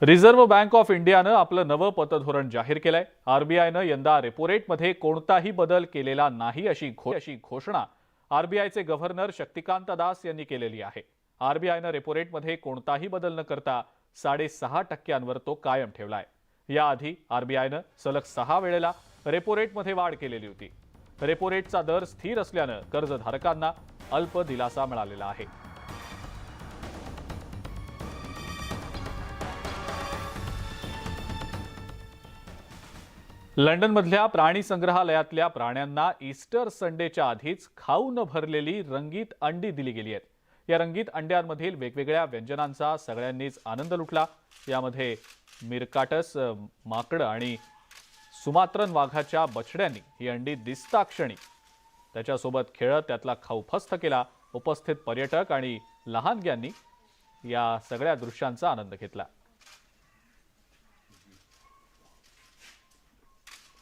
Reserve bank of इंडियानं आपलं नवं पतधोरण जाहीर केलंय। आरबीआयनं यंदा रेपो रेटमध्ये कोणताही बदल केलेला नाही अशी घोषणा आरबीआयचे गव्हर्नर शक्तिकांत दास यांनी केलेली आहे। आरबीआयनं रेपो रेटमध्ये कोणताही बदल न करता 6.5% तो कायम ठेवलाय। याआधी आरबीआयनं सलग 6 वेळेला रेपो रेटमध्ये वाढ केलेली होती। रेपो रेटचा दर स्थिर असल्यानं कर्जधारकांना अल्प दिलासा मिळालेला आहे। लंडनमधल्या प्राणी संग्रहालयातल्या प्राण्यांना ईस्टर संडेच्या आधीच खाऊ न भरलेली रंगीत अंडी दिली गेली आहेत। या रंगीत अंड्यांमधील वेगवेगळ्या व्यंजनांचा सगळ्यांनीच आनंद लुटला। यामध्ये मिरकाटस माकड आणि सुमात्रन वाघाच्या बछड्यांनी ही अंडी दिसता क्षणी त्याच्यासोबत खेळत त्यातला खाऊ फस्त केला। उपस्थित पर्यटक आणि लहानग्यांनी या सगळ्या दृश्यांचा आनंद घेतला।